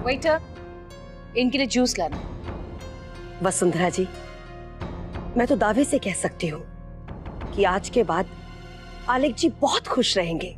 Waiter, इनके लिए juice लाना। वसुंधरा जी, मैं तो दावे से कह सकती हूँ कि आज के बाद आलेख जी बहुत खुश रहेंगे।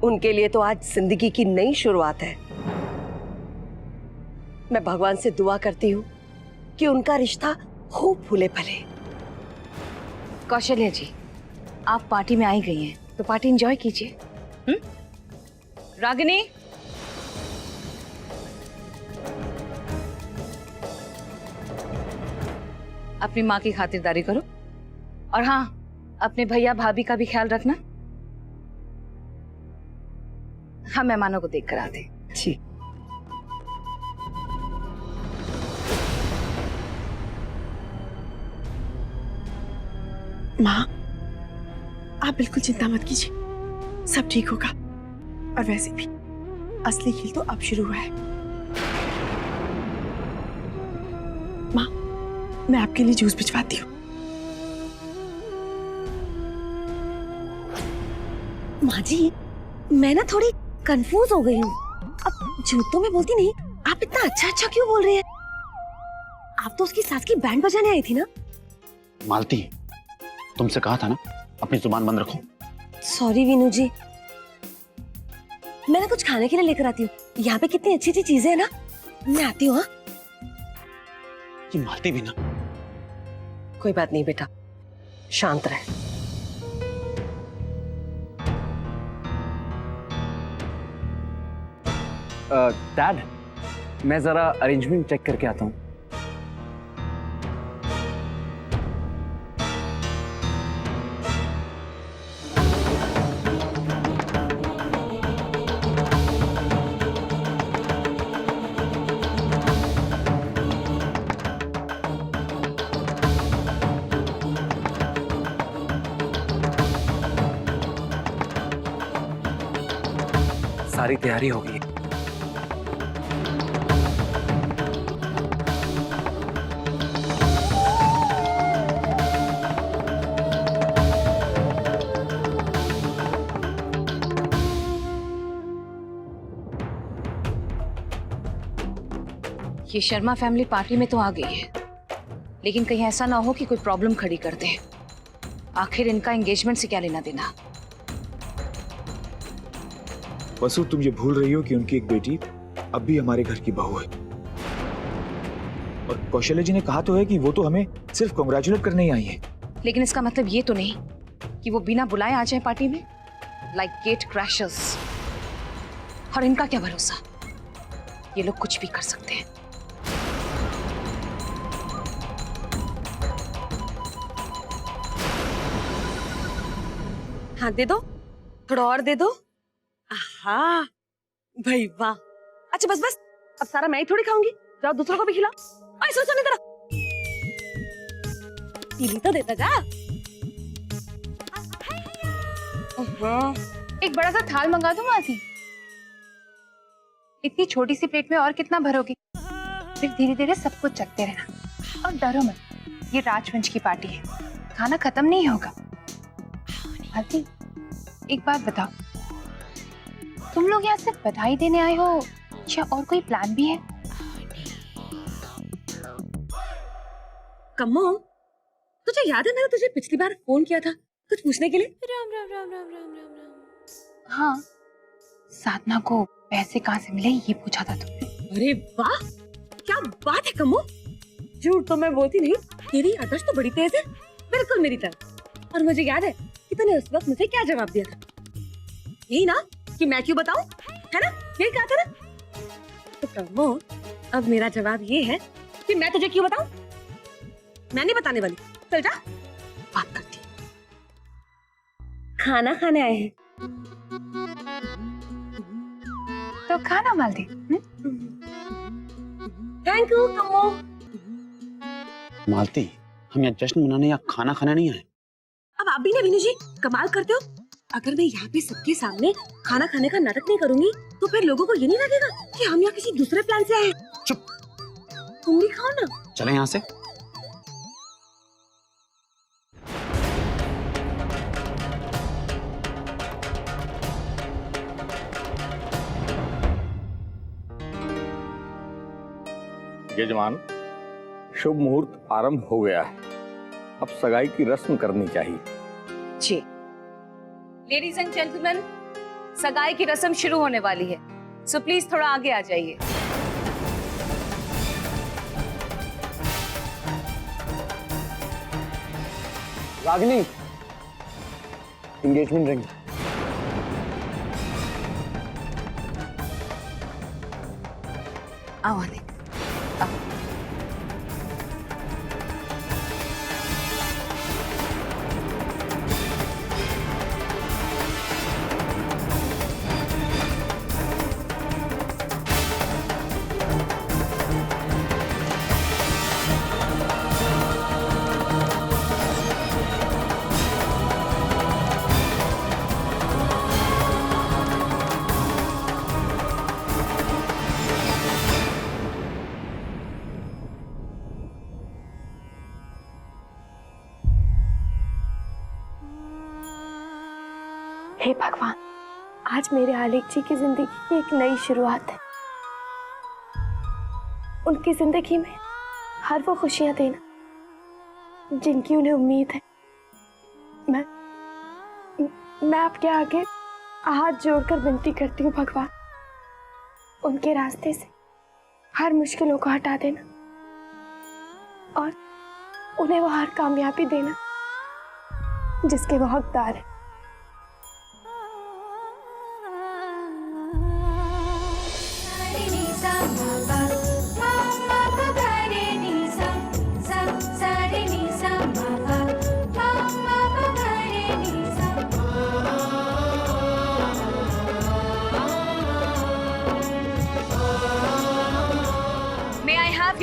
उनके लिए तो आज जिंदगी की नई शुरुआत है। मैं भगवान से दुआ करती हूँ कि उनका रिश्ता खूब फूले फले। कौशल्या जी, आप पार्टी में आई गई हैं, तो पार्टी एंजॉय कीजिए। रागिनी, अपनी माँ की खातिरदारी करो, और हाँ, अपने भैया भाभी का भी ख्याल रखना। हम मेहमानों को देख कर आते। जी। माँ, आप बिल्कुल चिंता मत कीजिए, सब ठीक होगा। और वैसे भी असली खेल तो अब शुरू हुआ है। माँ, मैं आपके लिए जूस भिजवाती हूँ। माँ जी, मैं ना थोड़ी कंफ्यूज हो गई हूँ। अब झूठ तो मैं बोलती नहीं, आप इतना अच्छा अच्छा क्यों बोल रहे हैं? आप तो उसकी सास की बैंड बजाने आई थी ना? मालती, तुमसे कहा था ना अपनी जुबान बंद रखो। सॉरी वीनू जी, मैं ना कुछ खाने के लिए लेकर आती हूँ। यहाँ पे कितनी अच्छी अच्छी चीजें हैं ना, मैं आती हूँ। ये मालती भी ना। कोई बात नहीं बेटा, शांत रहे। डैड, मैं जरा अरेंजमेंट चेक करके आता हूँ। सारी तैयारी हो गई है। ये शर्मा फैमिली पार्टी में तो आ गई है, लेकिन कहीं ऐसा ना हो कि कोई प्रॉब्लम खड़ी कर दे। आखिर इनका एंगेजमेंट से क्या लेना देना? वसु, तुम ये भूल रही हो कि उनकी एक बेटी अब भी हमारे घर की बहू है। और कौशल्या जी ने कहा तो है कि वो तो हमें सिर्फ कांग्रेचुलेट करने ही आई है। लेकिन इसका मतलब ये तो नहीं कि वो बिना बुलाए आ जाए पार्टी में, लाइक गेट क्रैशर्स। और इनका क्या भरोसा, ये लोग कुछ भी कर सकते हैं। हाँ दे दो, थोड़ा और दे दो। हाँ भाई वाह। अच्छा बस बस, अब सारा मैं ही थोड़ी खाऊंगी, जाओ दूसरों को भी खिलाओ। ऐसा सुन इधर, पीली तो देता जा। एक बड़ा सा थाल मंगा दूं मासी? इतनी छोटी सी प्लेट में और कितना भरोगी? फिर धीरे धीरे सब कुछ चखते रहना। और डरो मत, ये राजवंश की पार्टी है, खाना खत्म नहीं होगा। मालती, एक बात बताओ, तुम लोग यहाँ सिर्फ बधाई देने आए हो या और कोई प्लान भी है? कम्मो, तुझे याद है मैंने तुझे पिछली बार फोन किया था कुछ पूछने के लिए? राम राम राम राम राम राम राम। हाँ, साधना को पैसे कहाँ से मिले ये पूछा था तुमने। अरे वाह, क्या बात है कम्मो। झूठ तो मैं बोलती नहीं, तेरी याददाश्त तो बड़ी तेज है, बिल्कुल मेरी तरह। और मुझे याद है कि तूने उस वक्त मुझे क्या जवाब दिया था। यही ना कि मैं क्यों बताऊं, है ना? यही कहा था ना? तो कम्मो, अब मेरा जवाब ये है कि मैं तुझे क्यों बताऊं। मैं नहीं बताने वाली, चल जा। बात करती, खाना खाने आए हैं। तो खाना मालती। थैंक यू कम्मो। मालती, हम यहाँ जश्न मनाने या खाना खाने नहीं आए। अब आप भी ना वीनू जी कमाल करते हो। अगर मैं यहाँ पे सबके सामने खाना खाने का नाटक नहीं करूंगी तो फिर लोगों को ये नहीं लगेगा कि हम यहाँ किसी दूसरे प्लान से आए हैं। चुप, तुम भी खाओ ना। चले यहाँ से। यजमान, शुभ मुहूर्त आरंभ हो गया है। अब सगाई की रस्म करनी चाहिए। जी लेडीज एंड जेंटलमैन, सगाई की रस्म शुरू होने वाली है, सो प्लीज थोड़ा आगे आ जाइए। Ragini, engagement ring. आओ आने। हे भगवान, आज मेरे आलेख जी की जिंदगी की एक नई शुरुआत है। उनकी जिंदगी में हर वो खुशियां देना जिनकी उन्हें उम्मीद है। मैं आपके आगे हाथ जोड़कर विनती करती हूँ भगवान, उनके रास्ते से हर मुश्किलों को हटा देना और उन्हें वो हर कामयाबी देना जिसके वो हकदार है।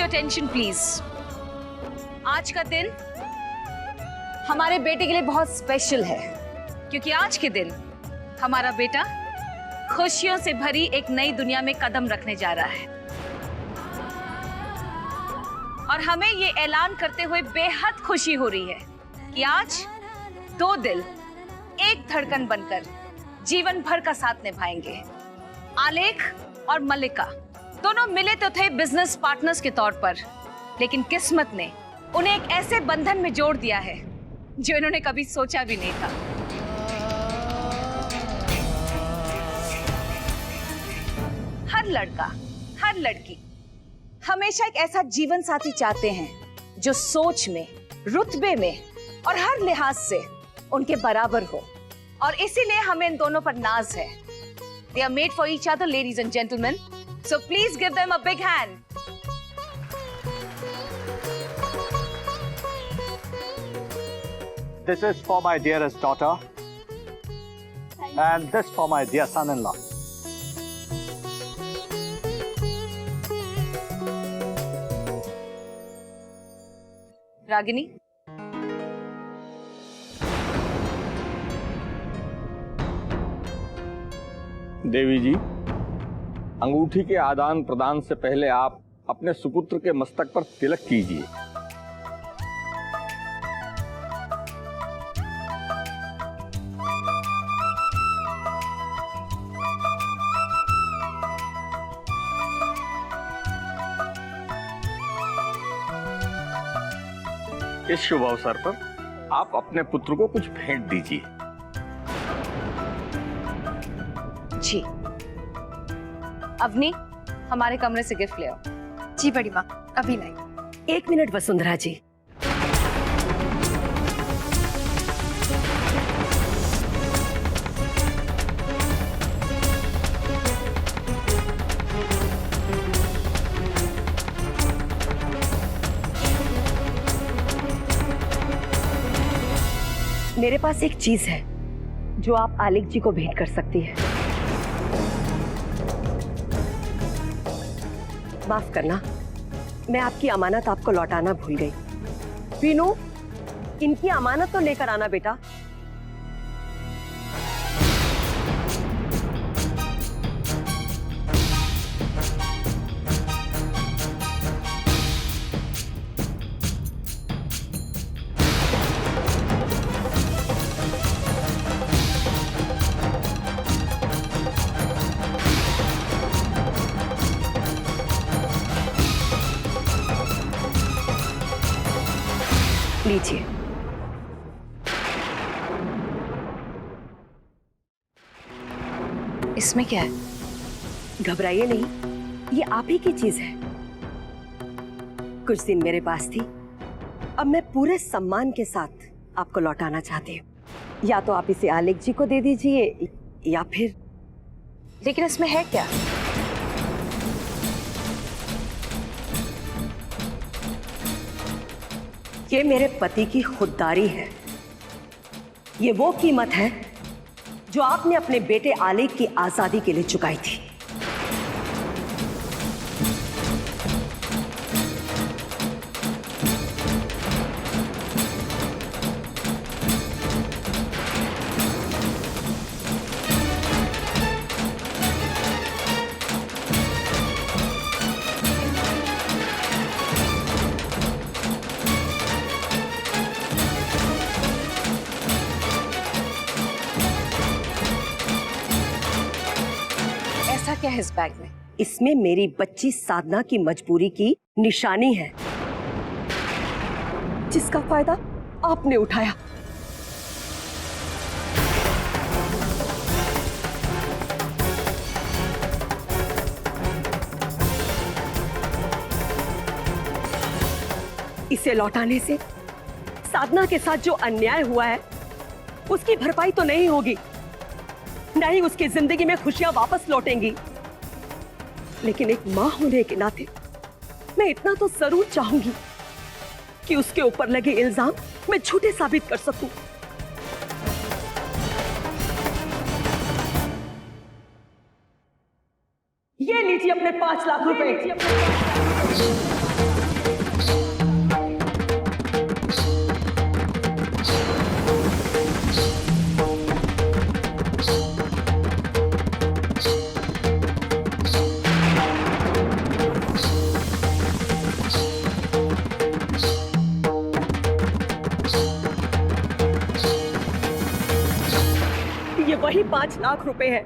Attention please. आज का दिन हमारे बेटे के लिए बहुत स्पेशल है, क्योंकि आज के दिन हमारा बेटा खुशियों से भरी एक नई दुनिया में कदम रखने जा रहा है। और हमें ये ऐलान करते हुए बेहद खुशी हो रही है कि आज दो दिल एक धड़कन बनकर जीवन भर का साथ निभाएंगे। आलेख और मल्लिका दोनों मिले तो थे बिजनेस पार्टनर्स के तौर पर, लेकिन किस्मत ने उन्हें एक ऐसे बंधन में जोड़ दिया है जो इन्होंने कभी सोचा भी नहीं था। हर लड़का, हर लड़की हमेशा एक ऐसा जीवन साथी चाहते हैं जो सोच में, रुतबे में और हर लिहाज से उनके बराबर हो, और इसीलिए हमें इन दोनों पर नाज है। They are made for each other, ladies and gentlemen. So please give them a big hand. This is for my dearest daughter, and this for my dear son-in-law. Ragini, देवी जी, अंगूठी के आदान प्रदान से पहले आप अपने सुपुत्र के मस्तक पर तिलक कीजिए। इस शुभ अवसर पर आप अपने पुत्र को कुछ भेंट दीजिए। जी अवनी, हमारे कमरे से गिफ्ट ले आओ। जी बड़ी माँ, अभी लाई। 1 मिनट वसुंधरा जी। मेरे पास एक चीज है जो आप आलेख जी को भेंट कर सकती है। माफ करना, मैं आपकी अमानत आपको लौटाना भूल गई। वीनू, इनकी अमानत तो लेकर आना बेटा। लीजिए। इसमें क्या है? घबराइए नहीं, ये आप ही की चीज है। कुछ दिन मेरे पास थी, अब मैं पूरे सम्मान के साथ आपको लौटाना चाहती हूँ। या तो आप इसे आलेख जी को दे दीजिए या फिर। लेकिन इसमें है क्या? ये मेरे पति की खुददारी है। ये वो कीमत है जो आपने अपने बेटे आलेख की आजादी के लिए चुकाई थी। ऐसा क्या है इस बैग में? इसमें मेरी बच्ची साधना की मजबूरी की निशानी है, जिसका फायदा आपने उठाया। इसे लौटाने से साधना के साथ जो अन्याय हुआ है उसकी भरपाई तो नहीं होगी, नहीं उसकी जिंदगी में खुशियां वापस लौटेंगी। लेकिन एक मां होने के नाते मैं इतना तो जरूर चाहूंगी कि उसके ऊपर लगे इल्जाम मैं झूठे साबित कर सकूं। ये लीजिए अपने 5 लाख रुपए। ये वही 5 लाख रुपए है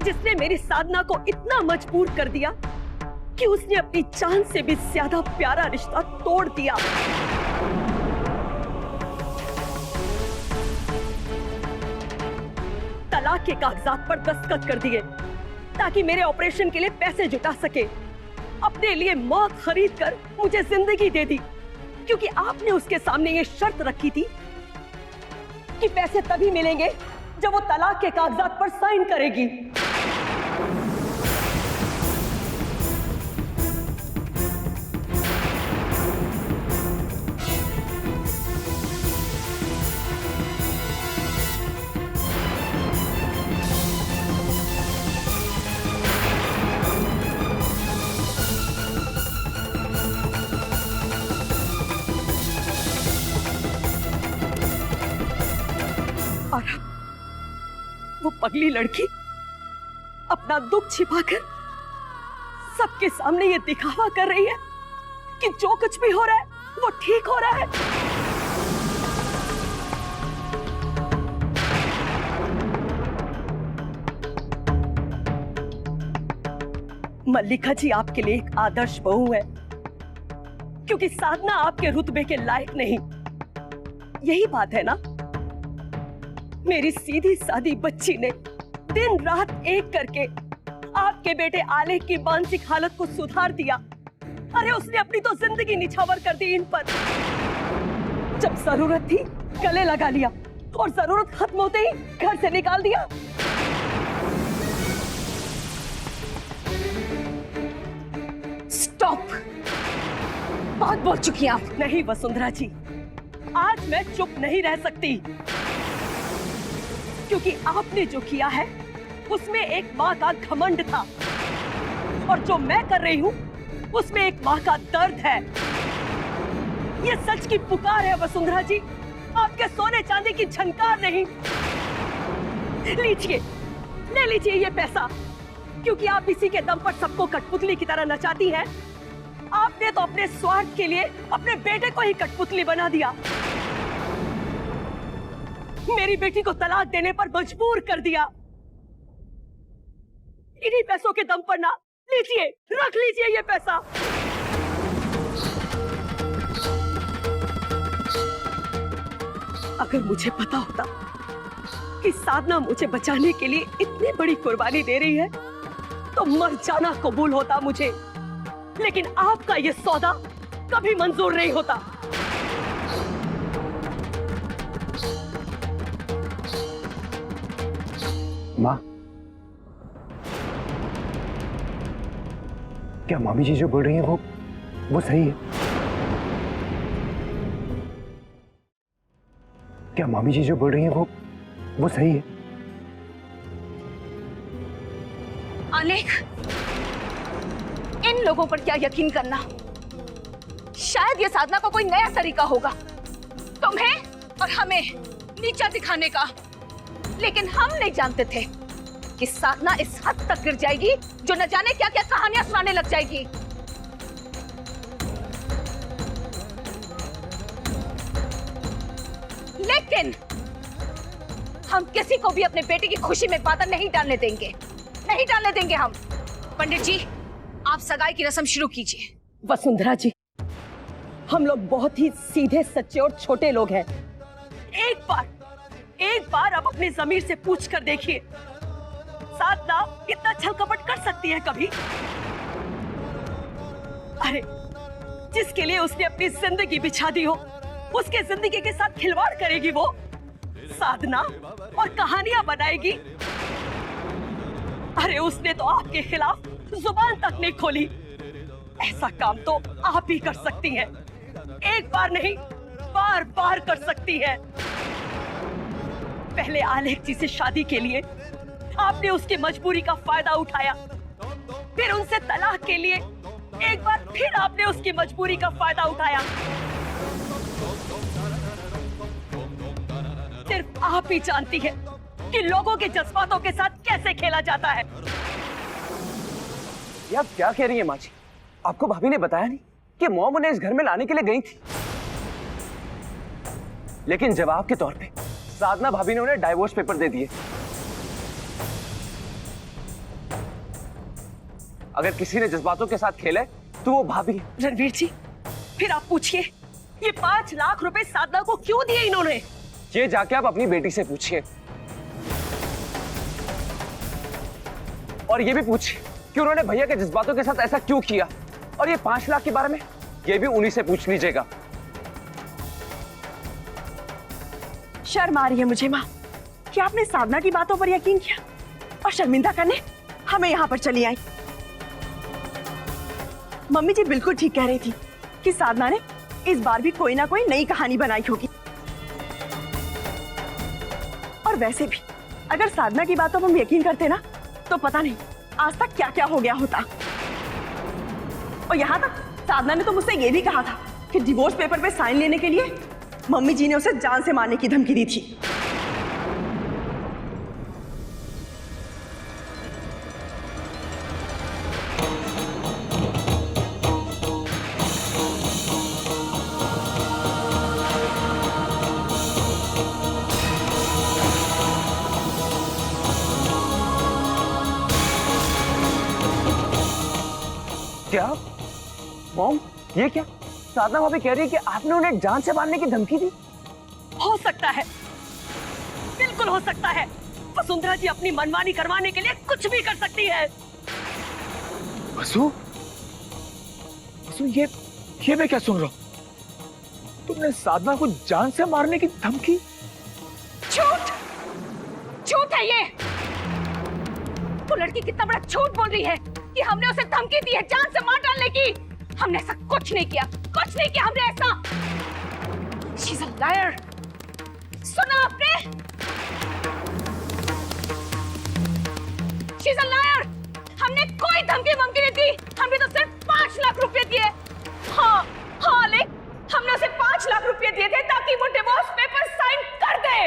जिसने मेरी साधना को इतना मजबूर कर दिया कि उसने अपनी जान से भी ज्यादा प्यारा रिश्ता तोड़ दिया। तलाक के कागजात पर दस्तखत कर दिए ताकि मेरे ऑपरेशन के लिए पैसे जुटा सके। अपने लिए मौत खरीद कर मुझे जिंदगी दे दी, क्योंकि आपने उसके सामने ये शर्त रखी थी कि पैसे तभी मिलेंगे जब वो तलाक के कागजात पर साइन करेगी। और वो पगली लड़की अपना दुख छिपाकर सबके सामने ये दिखावा कर रही है कि जो कुछ भी हो रहा है वो ठीक हो रहा है। मल्लिका जी आपके लिए एक आदर्श बहू है, क्योंकि साधना आपके रुतबे के लायक नहीं। यही बात है ना? मेरी सीधी सादी बच्ची ने दिन रात एक करके आपके बेटे आलेख की मानसिक हालत को सुधार दिया। अरे उसने अपनी तो जिंदगी निछावर कर दी इन पर। जब जरूरत थी गले लगा लिया और जरूरत खत्म होते ही घर से निकाल दिया। स्टॉप! बहुत बोल चुकी हैं आप। नहीं वसुंधरा जी, आज मैं चुप नहीं रह सकती, क्योंकि आपने जो किया है उसमें एक माँ का घमंड था, और जो मैं कर रही हूँ उसमें एक माँ का दर्द है। ये सच की पुकार है वसुंधरा जी, आपके सोने चांदी की झनकार नहीं। लीजिए, ले लीजिए ये पैसा, क्योंकि आप इसी के दम पर सबको कठपुतली की तरह नचाती हैं। आपने तो अपने स्वार्थ के लिए अपने बेटे को ही कठपुतली बना दिया, मेरी बेटी को तलाक देने पर मजबूर कर दिया। इन्हीं पैसों के दम पर ना, लीजिए, रख लीजिए ये पैसा। अगर मुझे पता होता कि साधना मुझे बचाने के लिए इतनी बड़ी कुर्बानी दे रही है तो मर जाना कबूल होता मुझे, लेकिन आपका ये सौदा कभी मंजूर नहीं होता। माँ, क्या मामी जी जो बोल रही हैं वो सही है? क्या मामी जी जो बोल रही हैं वो सही है? अनेक, इन लोगों पर क्या यकीन करना? शायद ये साधना का कोई नया तरीका होगा तुम्हें और हमें नीचा दिखाने का, लेकिन हम नहीं जानते थे कि साधना इस हद तक गिर जाएगी जो न जाने क्या क्या कहानियां सुनाने लग जाएगी। लेकिन हम किसी को भी अपने बेटे की खुशी में बाधा नहीं डालने देंगे, नहीं डालने देंगे हम। पंडित जी, आप सगाई की रस्म शुरू कीजिए। वसुंधरा जी, हम लोग बहुत ही सीधे सच्चे और छोटे लोग हैं। एक बार आप अपनी जमीर से पूछ कर देखिए, साधना इतना छल कपट कर सकती है कभी? अरे, जिसके लिए उसने अपनी जिंदगी बिछा दी हो, उसके जिंदगी के साथ खिलवाड़ करेगी वो साधना और कहानियां बनाएगी? अरे, उसने तो आपके खिलाफ जुबान तक नहीं खोली। ऐसा काम तो आप ही कर सकती हैं। एक बार नहीं, बार बार कर सकती है। पहले आलेख जी से शादी के लिए आपने उसकी मजबूरी का फायदा उठाया, फिर उनसे तलाक के लिए एक बार फिर आपने उसकी मजबूरी का फायदा उठाया। सिर्फ आप ही जानती है कि लोगों के जज्बातों के साथ कैसे खेला जाता है। ये आप क्या कह रही हैं माँ जी? आपको भाभी ने बताया नहीं कि मॉम उन्हें इस घर में लाने के लिए गई थी? लेकिन जवाब के तौर पे साधना भाभी ने उन्हें डाइवोर्स पेपर दे दिए। अगर किसी ने जज्बातों के साथ खेले तो वो भाभी। रणवीर जी, फिर आप पूछिए, ये 5 लाख रुपए साधना को क्यों दिए इन्होंने? ये जाके आप अपनी बेटी से पूछिए, और ये भी पूछिए कि उन्होंने भैया के जज्बातों के साथ ऐसा क्यों किया। और ये 5 लाख के बारे में ये भी उन्हीं से पूछ लीजिएगा। शर्म आ रही है मुझे माँ कि आपने साधना की बातों पर यकीन किया और शर्मिंदा करने हमें यहाँ पर चली आई। मम्मी जी बिल्कुल ठीक कह रही थी कि साधना ने इस बार भी कोई ना कोई नई कहानी बनाई होगी। और वैसे भी अगर साधना की बातों पर हम यकीन करते ना तो पता नहीं आज तक क्या क्या हो गया होता। और यहाँ तक साधना ने तो मुझसे ये भी कहा था कि डिवोर्स पेपर पे साइन लेने के लिए मम्मी जी ने उसे जान से मारने की धमकी दी थी। क्या मॉम, ये क्या? साधना भाभी कह रही है कि आपने उन्हें जान से मारने की धमकी दी। हो सकता है, बिल्कुल हो सकता है। वसुंधरा जी अपनी मनमानी करवाने के लिए कुछ भी कर सकती है। वसु, ये मैं क्या सुन रहा हूँ? तुमने साधना को जान से मारने की धमकी? झूठ, झूठ है ये। वो लड़की कितना बड़ा झूठ बोल रही है कि हमने उसे धमकी दी है जान से मार डालने की। हमने ऐसा कुछ नहीं किया, कुछ नहीं किया हमने ऐसा। She's a liar. सुना आपने? She's a liar. हमने कोई धमकी वमकी नहीं दी, हमने तो सिर्फ 5 लाख रुपए दिए। हाँ लेकिन हमने उसे 5 लाख रुपए दिए थे ताकि वो डिवोर्स पेपर साइन कर दे।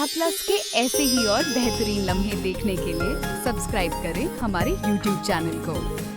स्टार प्लस के ऐसे ही और बेहतरीन लम्हे देखने के लिए सब्सक्राइब करें हमारे YouTube चैनल को।